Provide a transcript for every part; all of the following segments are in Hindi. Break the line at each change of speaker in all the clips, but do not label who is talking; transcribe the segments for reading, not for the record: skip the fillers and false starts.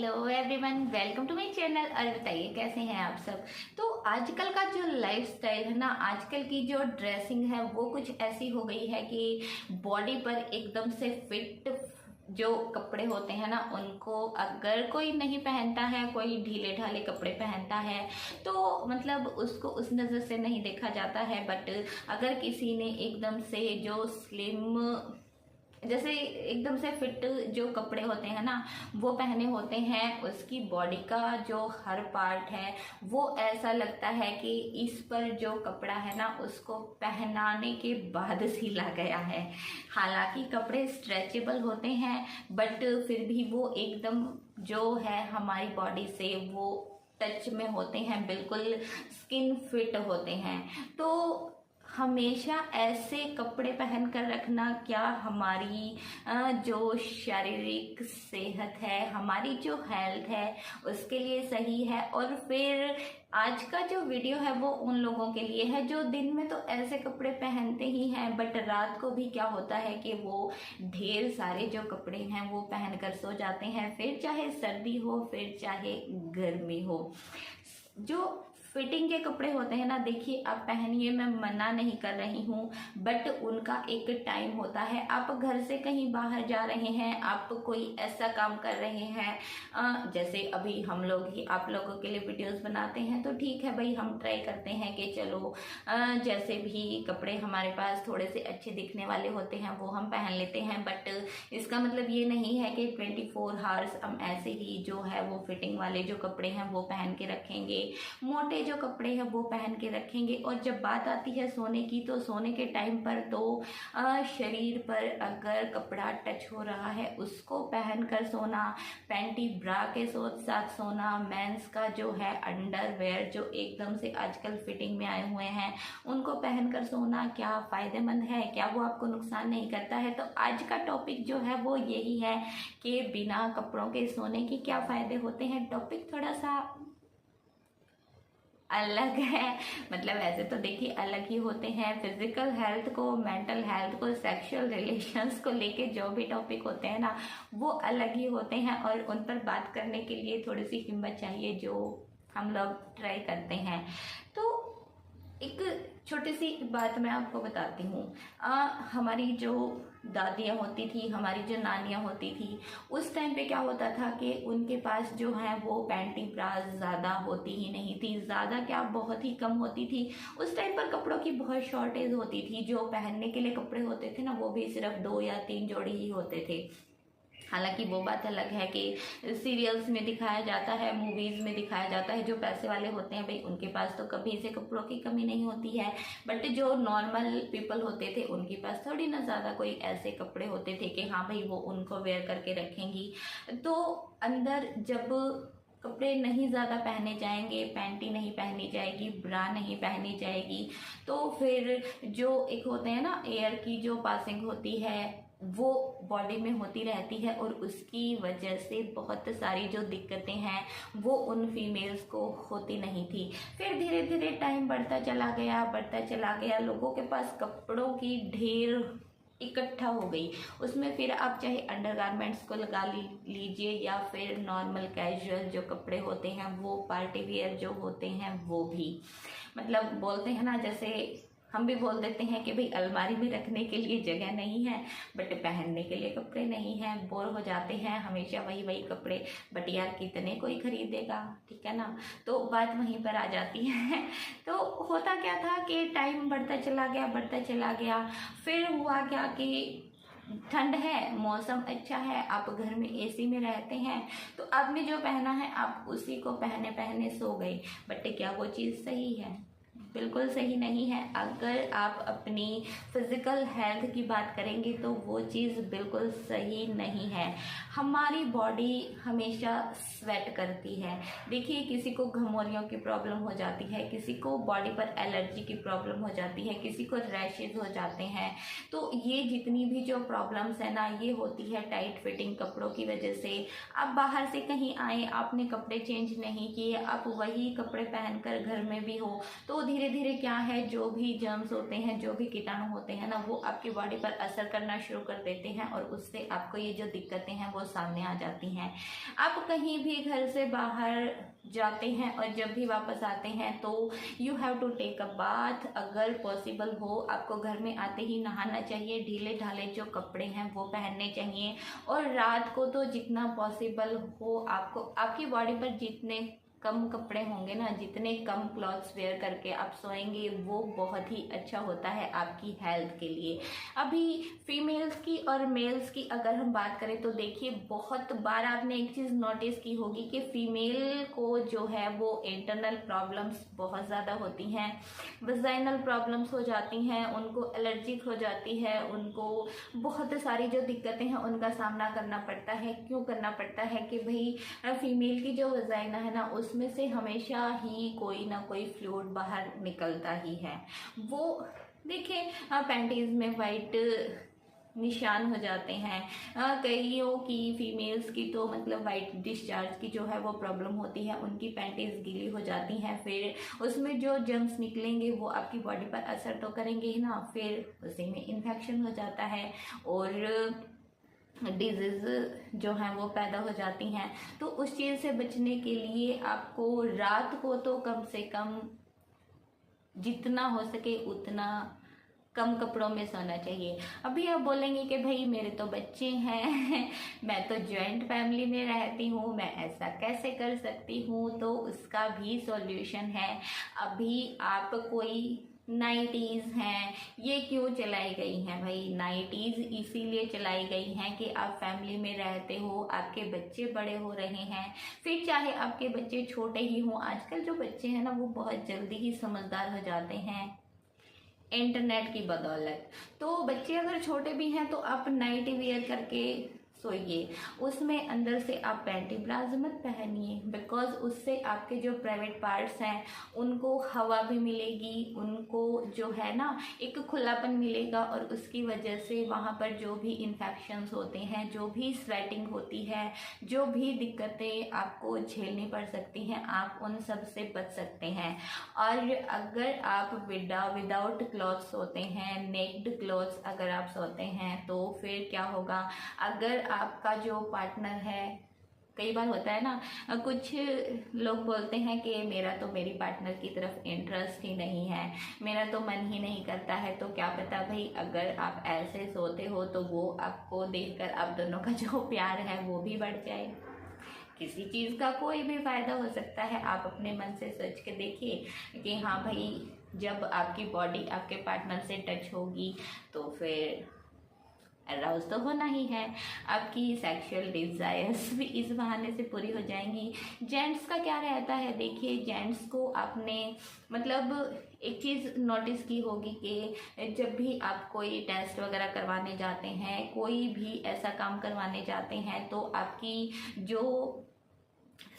Hello everyone, welcome to my channel. और बताइए कैसे हैं आप सब। तो आजकल का जो लाइफस्टाइल है ना, आजकल की जो ड्रेसिंग है वो कुछ ऐसी हो गई है कि बॉडी पर एकदम से फिट जो कपड़े होते हैं ना, उनको अगर कोई नहीं पहनता है, कोई ढीले ढाले कपड़े पहनता है तो मतलब उसको उस नज़र से नहीं देखा जाता है। बट अगर किसी ने एकदम से जो स्लिम, जैसे एकदम से फिट जो कपड़े होते हैं ना वो पहने होते हैं, उसकी बॉडी का जो हर पार्ट है वो ऐसा लगता है कि इस पर जो कपड़ा है ना उसको पहनाने के बाद सिला गया है। हालांकि कपड़े स्ट्रेचेबल होते हैं बट फिर भी वो एकदम जो है हमारी बॉडी से वो टच में होते हैं, बिल्कुल स्किन फिट होते हैं। तो हमेशा ऐसे कपड़े पहन कर रखना क्या हमारी जो शारीरिक सेहत है, हमारी जो हेल्थ है उसके लिए सही है? और फिर आज का जो वीडियो है वो उन लोगों के लिए है जो दिन में तो ऐसे कपड़े पहनते ही हैं बट रात को भी क्या होता है कि वो ढेर सारे जो कपड़े हैं वो पहन कर सो जाते हैं, फिर चाहे सर्दी हो फिर चाहे गर्मी हो। जो फिटिंग के कपड़े होते हैं ना, देखिए आप पहनिए, मैं मना नहीं कर रही हूँ, बट उनका एक टाइम होता है। आप घर से कहीं बाहर जा रहे हैं, आप कोई ऐसा काम कर रहे हैं, जैसे अभी हम लोग ही आप लोगों के लिए वीडियोस बनाते हैं तो ठीक है भाई, हम ट्राई करते हैं कि चलो जैसे भी कपड़े हमारे पास थोड़े से अच्छे दिखने वाले होते हैं वो हम पहन लेते हैं। बट इसका मतलब ये नहीं है कि 24 आवर्स हम ऐसे ही जो है वो फिटिंग वाले जो कपड़े हैं वो पहन के रखेंगे, मोटे जो कपड़े हैं वो पहन के रखेंगे। और जब बात आती है सोने की, तो सोने के टाइम पर तो शरीर पर अगर कपड़ा टच हो रहा है उसको पहन कर सोना, पैंटी ब्रा के साथ सोना, मेंस का जो है अंडरवेयर जो एकदम से आजकल फिटिंग में आए हुए हैं उनको पहन कर सोना क्या फायदेमंद है? क्या वो आपको नुकसान नहीं करता है? तो आज का टॉपिक जो है वो यही है कि बिना कपड़ों के सोने के क्या फायदे होते हैं। टॉपिक थोड़ा सा अलग है, मतलब ऐसे तो देखिए अलग ही होते हैं। फिजिकल हेल्थ को, मेंटल हेल्थ को, सेक्सुअल रिलेशंस को लेके जो भी टॉपिक होते हैं ना वो अलग ही होते हैं और उन पर बात करने के लिए थोड़ी सी हिम्मत चाहिए जो हम लोग ट्राई करते हैं। तो एक छोटी सी बात मैं आपको बताती हूँ। हमारी जो दादियाँ होती थी, हमारी जो नानियाँ होती थी, उस टाइम पे क्या होता था कि उनके पास जो है वो पैंटी ब्रास ज़्यादा होती ही नहीं थी, ज़्यादा क्या बहुत ही कम होती थी। उस टाइम पर कपड़ों की बहुत शॉर्टेज होती थी, जो पहनने के लिए कपड़े होते थे ना वो भी सिर्फ 2 या 3 जोड़ी ही होते थे। हालांकि वो बात अलग है कि सीरियल्स में दिखाया जाता है, मूवीज़ में दिखाया जाता है, जो पैसे वाले होते हैं भाई उनके पास तो कभी से कपड़ों की कमी नहीं होती है। बट जो नॉर्मल पीपल होते थे उनके पास थोड़ी ना ज़्यादा कोई ऐसे कपड़े होते थे कि हाँ भाई वो उनको वेयर करके रखेंगी। तो अंदर जब कपड़े नहीं ज़्यादा पहने जाएंगे, पैंटी नहीं पहनी जाएगी, ब्रा नहीं पहनी जाएगी, तो फिर जो एक होते हैं ना एयर की जो पासिंग होती है वो बॉडी में होती रहती है और उसकी वजह से बहुत सारी जो दिक्कतें हैं वो उन फीमेल्स को होती नहीं थी। फिर धीरे धीरे टाइम बढ़ता चला गया, लोगों के पास कपड़ों की ढेर इकट्ठा हो गई। उसमें फिर आप चाहे अंडरगारमेंट्स को लगा लीजिए या फिर नॉर्मल कैजुअल जो कपड़े होते हैं वो, पार्टी वियर जो होते हैं वो भी, मतलब बोलते हैं ना, जैसे हम भी बोल देते हैं कि भाई अलमारी में रखने के लिए जगह नहीं है बट पहनने के लिए कपड़े नहीं हैं, बोर हो जाते हैं हमेशा वही वही कपड़े, बट यार कितने कोई खरीदेगा, ठीक है ना। तो बात वहीं पर आ जाती है। तो होता क्या था कि टाइम बढ़ता चला गया, फिर हुआ क्या कि ठंड है, मौसम अच्छा है, आप घर में एसी में रहते हैं तो आपने जो पहना है आप उसी को पहने पहने सो गए। बट क्या वो चीज़ सही है? बिल्कुल सही नहीं है। अगर आप अपनी फिजिकल हेल्थ की बात करेंगे तो वो चीज़ बिल्कुल सही नहीं है। हमारी बॉडी हमेशा स्वेट करती है। देखिए किसी को घमौरियों की प्रॉब्लम हो जाती है, किसी को बॉडी पर एलर्जी की प्रॉब्लम हो जाती है, किसी को रैशेज हो जाते हैं। तो ये जितनी भी जो प्रॉब्लम्स है ना ये होती है टाइट फिटिंग कपड़ों की वजह से। आप बाहर से कहीं आए, आपने कपड़े चेंज नहीं किए, आप वही कपड़े पहनकर घर में भी हो तो धीरे धीरे धीरे क्या है, जो भी जर्म्स होते हैं, जो भी कीटाणु होते हैं ना, वो आपकी बॉडी पर असर करना शुरू कर देते हैं और उससे आपको ये जो दिक्कतें हैं वो सामने आ जाती हैं। आप कहीं भी घर से बाहर जाते हैं और जब भी वापस आते हैं तो you have to take a bath. अगर पॉसिबल हो आपको घर में आते ही नहाना चाहिए, ढीले ढाले जो कपड़े हैं वो पहनने चाहिए, और रात को तो जितना पॉसिबल हो आपको, आपकी बॉडी पर जितने कम कपड़े होंगे ना, जितने कम क्लॉथ्स वेयर करके आप सोएंगे वो बहुत ही अच्छा होता है आपकी हेल्थ के लिए। अभी फीमेल्स की और मेल्स की अगर हम बात करें तो देखिए, बहुत बार आपने एक चीज़ नोटिस की होगी कि फीमेल को जो है वो इंटरनल प्रॉब्लम्स बहुत ज़्यादा होती हैं, वजाइनल प्रॉब्लम्स हो जाती हैं, उनको एलर्जिक हो जाती है, उनको बहुत सारी जो दिक्कतें हैं उनका सामना करना पड़ता है। क्यों करना पड़ता है कि भाई फीमेल की जो वजाइना है ना, उसमें से हमेशा ही कोई ना कोई फ्लूइड बाहर निकलता ही है। वो देखिए पैंटीज में वाइट निशान हो जाते हैं, कईयों की फीमेल्स की तो मतलब वाइट डिस्चार्ज की जो है वो प्रॉब्लम होती है, उनकी पैंटीज गीली हो जाती हैं, फिर उसमें जो जर्म्स निकलेंगे वो आपकी बॉडी पर असर तो करेंगे ही ना, फिर उसी में इन्फेक्शन हो जाता है और डिजीज़ जो हैं वो पैदा हो जाती हैं। तो उस चीज़ से बचने के लिए आपको रात को तो कम से कम जितना हो सके उतना कम कपड़ों में सोना चाहिए। अभी आप बोलेंगे कि भाई मेरे तो बच्चे हैं मैं तो जॉइंट फैमिली में रहती हूँ, मैं ऐसा कैसे कर सकती हूँ? तो उसका भी सॉल्यूशन है। अभी आप कोई नाइटीज़ हैं, ये क्यों चलाई गई हैं भाई? नाइटीज़ इसीलिए चलाई गई हैं कि आप फैमिली में रहते हो, आपके बच्चे बड़े हो रहे हैं, फिर चाहे आपके बच्चे छोटे ही हों। आजकल जो बच्चे हैं ना वो बहुत जल्दी ही समझदार हो जाते हैं इंटरनेट की बदौलत। तो बच्चे अगर छोटे भी हैं तो आप नाइटी वियर करके सोइए, उसमें अंदर से आप पैंटी ब्लाउज मत पहनिए, बिकॉज उससे आपके जो प्राइवेट पार्ट्स हैं उनको हवा भी मिलेगी, उनको जो है ना एक खुलापन मिलेगा, और उसकी वजह से वहाँ पर जो भी इन्फेक्शंस होते हैं, जो भी स्वेटिंग होती है, जो भी दिक्कतें आपको झेलनी पड़ सकती हैं, आप उन सब से बच सकते हैं। और अगर आप विदाउट क्लॉथ्स सोते हैं, नेक्ड क्लॉथ्स अगर आप सोते हैं तो फिर क्या होगा? अगर आपका जो पार्टनर है, कई बार होता है ना, कुछ लोग बोलते हैं कि मेरा तो मेरी पार्टनर की तरफ इंटरेस्ट ही नहीं है, मेरा तो मन ही नहीं करता है। तो क्या पता भाई, अगर आप ऐसे सोते हो तो वो आपको देखकर आप दोनों का जो प्यार है वो भी बढ़ जाए। किसी चीज़ का कोई भी फायदा हो सकता है। आप अपने मन से सोच के देखिए कि हाँ भाई, जब आपकी बॉडी आपके पार्टनर से टच होगी तो फिर अराउज तो होना ही है, आपकी सेक्सुअल डिज़ायर्स भी इस बहाने से पूरी हो जाएंगी। जेंट्स का क्या रहता है, देखिए जेंट्स को आपने मतलब एक चीज़ नोटिस की होगी कि जब भी आप कोई टेस्ट वगैरह करवाने जाते हैं, कोई भी ऐसा काम करवाने जाते हैं, तो आपकी जो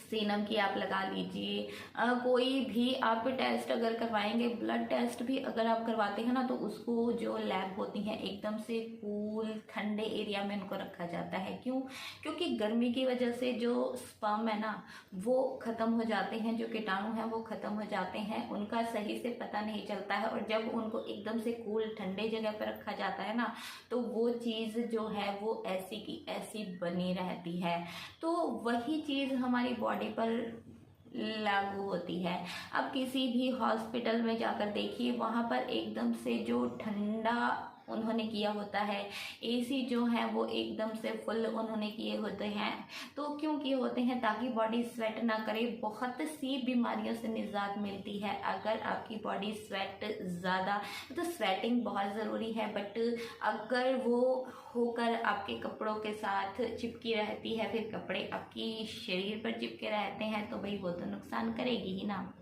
सीनम की आप लगा लीजिए, कोई भी आप टेस्ट अगर करवाएंगे, ब्लड टेस्ट भी अगर आप करवाते हैं ना, तो उसको जो लैब होती हैं एकदम से कूल ठंडे एरिया में उनको रखा जाता है। क्यों? क्योंकि गर्मी की वजह से जो स्पर्म है ना वो ख़त्म हो जाते हैं, जो कीटाणु हैं वो ख़त्म हो जाते हैं, उनका सही से पता नहीं चलता है, और जब उनको एकदम से कूल ठंडे जगह पर रखा जाता है ना, तो वो चीज़ जो है वो ऐसी की ऐसी बनी रहती है। तो वही चीज़ हमारी बॉडी पर लागू होती है। अब किसी भी हॉस्पिटल में जाकर देखिए, वहाँ पर एकदम से जो ठंडा उन्होंने किया होता है, एसी जो है वो एकदम से फुल उन्होंने किए होते हैं। तो क्यों किए होते हैं? ताकि बॉडी स्वेट ना करे। बहुत सी बीमारियों से निजात मिलती है अगर आपकी बॉडी स्वेट ज़्यादा, तो स्वेटिंग बहुत ज़रूरी है, बट अगर वो होकर आपके कपड़ों के साथ चिपकी रहती है, फिर कपड़े आपकी शरीर पर चिपके रहते हैं, तो भाई वो तो नुकसान करेगी ही ना।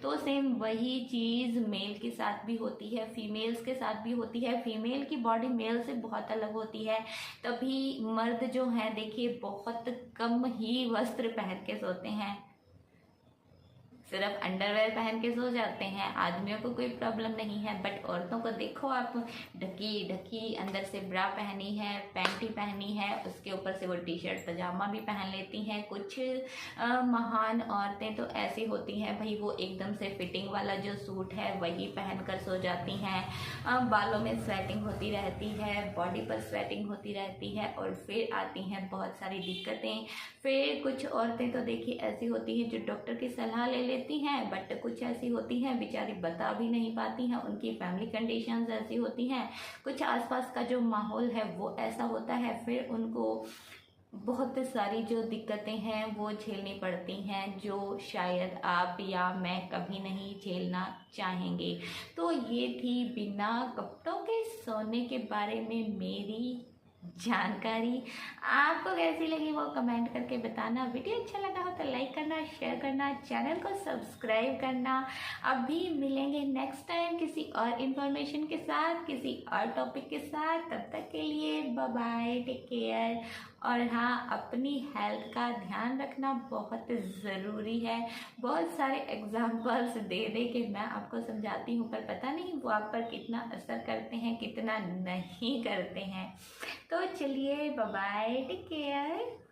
तो सेम वही चीज़ मेल के साथ भी होती है, फीमेल्स के साथ भी होती है। फीमेल की बॉडी मेल से बहुत अलग होती है, तभी मर्द जो हैं देखिए बहुत कम ही वस्त्र पहन के सोते हैं। सिर्फ अंडरवेयर पहन के सो जाते हैं, आदमियों को कोई प्रॉब्लम नहीं है। बट औरतों को देखो आप, ढकी ढकी अंदर से ब्रा पहनी है, पैंटी पहनी है, उसके ऊपर से वो टी शर्ट पजामा भी पहन लेती हैं। कुछ महान औरतें तो ऐसी होती हैं भाई, वो एकदम से फिटिंग वाला जो सूट है वही पहन कर सो जाती हैं। बालों में स्वेटिंग होती रहती है, बॉडी पर स्वेटिंग होती रहती है, और फिर आती हैं बहुत सारी दिक्कतें। फिर कुछ औरतें तो देखिए ऐसी होती हैं जो डॉक्टर की सलाह ले लेती हैं, बट कुछ ऐसी होती हैं बेचारी बता भी नहीं पाती हैं, उनकी फैमिली कंडीशंस ऐसी होती हैं, कुछ आसपास का जो माहौल है वो ऐसा होता है, फिर उनको बहुत सारी जो दिक्कतें हैं वो झेलनी पड़ती हैं, जो शायद आप या मैं कभी नहीं झेलना चाहेंगे। तो ये थी बिना कपड़ों के सोने के बारे में मेरी जानकारी। आपको कैसी लगी वो कमेंट करके बताना। वीडियो अच्छा लगा हो तो लाइक करना, शेयर करना, चैनल को सब्सक्राइब करना। अभी मिलेंगे नेक्स्ट टाइम किसी और इन्फॉर्मेशन के साथ, किसी और टॉपिक के साथ। तब तक के लिए बाय बाय, टेक केयर। और हाँ, अपनी हेल्थ का ध्यान रखना बहुत ज़रूरी है। बहुत सारे एग्जाम्पल्स दे दे के मैं आपको समझाती हूँ, पर पता नहीं वो आप पर कितना असर करते हैं, कितना नहीं करते हैं। तो चलिए बाय बाय, टेक केयर।